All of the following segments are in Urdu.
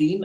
3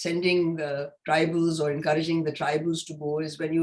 sending the tribals or encouraging the tribals to go is when you,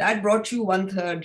That brought you 1/3.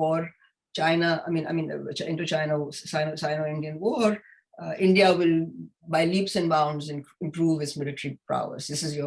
war, China, I mean, Indo-China, Sino-Indian war, India will, by leaps and bounds, improve its military prowess. This is your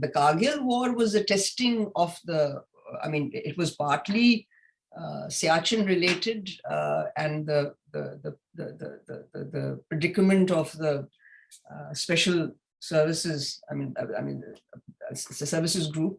the Kargil war was a testing of the, I mean, it was partly Siachen related, and the predicament of the special services, I mean the services group,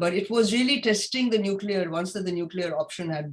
but it was really testing the nuclear, once that the nuclear option had,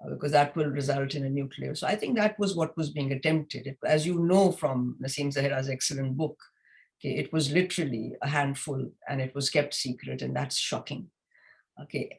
because that will result in a nuclear. So I think that was what was being attempted. As you know from Naseem Zahira's excellent book, it was literally a handful and it was kept secret, and that's shocking. Okay,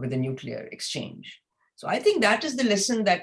with a nuclear exchange. So I think that is the lesson that,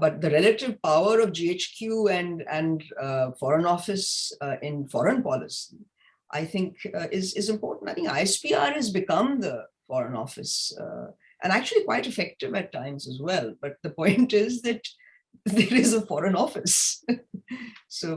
but the relative power of GHQ and foreign office in foreign policy, I think is important. I think ISPR has become the foreign office, and actually quite effective at times as well. But the point is that there is a foreign office. So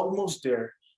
almost there.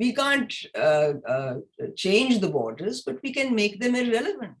we can't change the borders, but we can make them irrelevant.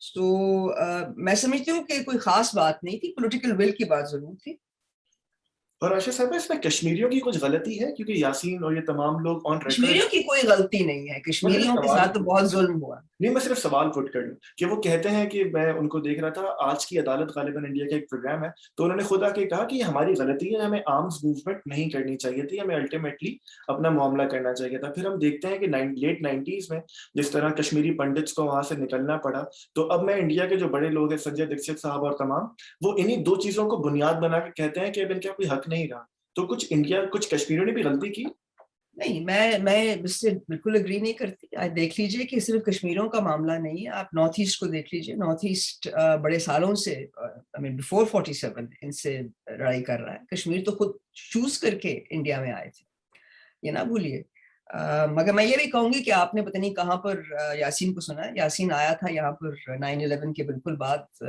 سو میں سمجھتی ہوں کہ کوئی خاص بات نہیں تھی, پولیٹیکل ول کی بات ضرور تھی. اور راشد صاحب اس میں کشمیریوں کی کچھ غلطی ہے کیونکہ یاسین اور یہ تمام لوگ آن ریکارڈ. کشمیریوں کی کوئی غلطی نہیں ہے, کشمیریوں کے ساتھ تو بہت ظلم ہوا. نہیں, میں صرف سوال پٹ کر لوں کہ وہ کہتے ہیں کہ میں ان کو دیکھ رہا تھا آج کی عدالت غالباً انڈیا کا ایک پروگرام ہے, تو انہوں نے خود آ کے کہا کہ یہ ہماری غلطی ہے, ہمیں آرمز موومنٹ نہیں کرنی چاہیے تھی, ہمیں الٹیمیٹلی اپنا معاملہ کرنا چاہیے تھا. پھر ہم دیکھتے ہیں کہ لیٹ 90s میں جس طرح کشمیری پنڈتس کو وہاں سے نکلنا پڑا, تو اب میں انڈیا کے جو بڑے لوگ ہیں سنجے دکشت صاحب اور تمام, وہ انہی دو چیزوں کو بنیاد بنا کے کہتے ہیں کہ اب ان کا کوئی حق نہیں رہا. تو کچھ کشمیریوں نے بھی غلطی کی. نہیں, میں اس سے بالکل اگری نہیں کرتی. آپ دیکھ لیجئے کہ صرف کشمیروں کا معاملہ نہیں ہے, آپ نارتھ ایسٹ کو دیکھ لیجئے. نارتھ ایسٹ بڑے سالوں سے بیفور 47 ان سے لڑائی کر رہا ہے. کشمیر تو خود چوز کر کے انڈیا میں آئے تھے, یہ نہ بھولیے. مگر میں یہ بھی کہوں گی کہ آپ نے پتہ نہیں کہاں پر یاسین کو سنا ہے. یاسین آیا تھا یہاں پر 9/11 کے بالکل بعد,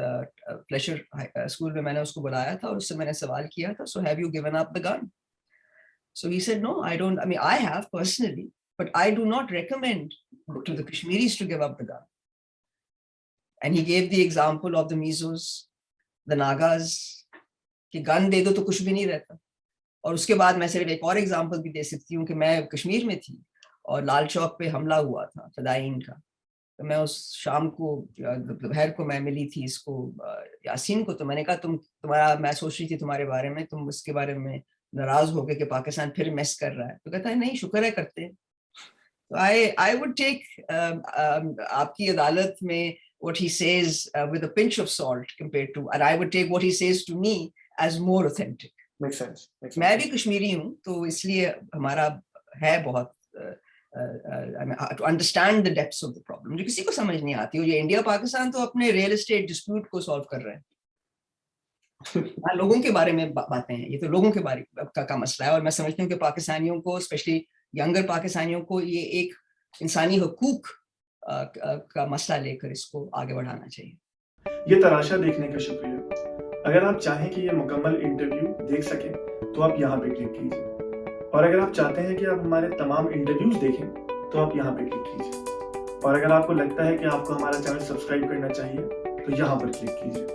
فلیشر اسکول میں نے اس کو بلایا تھا اور اس سے میں نے سوال کیا تھا, so have you given up the gun? So he said, no, I don't. I mean, I have personally, but I do not recommend to the Kashmiris to give up the gun. And he gave the example of the Mizos, the Nagas, کہ گن دے دو تو کچھ بھی نہیں رہتا. اور اس کے بعد میں صرف ایک اور ایگزامپل بھی دے سکتی ہوں کہ میں کشمیر میں تھی اور لال چوک پہ حملہ ہوا تھا فدائین کا. تو میں اس شام کو دوپہر کو میں ملی تھی اس کو یاسین کو, تو میں نے کہا میں سوچ رہی تھی تمہارے بارے میں, تم اس کے بارے میں ناراض ہو گئے کہ پاکستان پھر میس کر رہا ہے. تو کہتا ہے نہیں, شکر ہے کرتے ہیں. تو I would take آپ کی عدالت میں what he says with a pinch of salt compared to, and I would take what he says to me as more authentic. Makes sense. میں بھی کشمیری ہوں تو اس لیے ہمارا ہے بہت to understand the depths of the problem, جو کسی کو سمجھ نہیں آتی. یہ انڈیا پاکستان تو اپنے ریئل اسٹیٹ ڈسپیوٹ کو سالو کر رہے ہیں. لوگوں کے بارے میں باتیں ہیں, یہ تو لوگوں کے بارے کا مسئلہ ہے. اور میں سمجھتی ہوں کہ پاکستانیوں کو, اسپیشلی ینگر پاکستانیوں کو, یہ ایک انسانی حقوق کا مسئلہ لے کر اس کو آگے بڑھانا چاہیے. یہ تراشا دیکھنے کا شکریہ. اگر آپ چاہیں کہ یہ مکمل انٹرویو دیکھ سکیں تو آپ یہاں پہ کلک کیجیے, اور اگر آپ چاہتے ہیں کہ آپ ہمارے تمام انٹرویوز دیکھیں تو آپ یہاں پہ کلک کیجیے, اور اگر آپ کو لگتا ہے کہ آپ کو ہمارا چینل سبسکرائب کرنا چاہیے تو یہاں پر کلک کیجیے.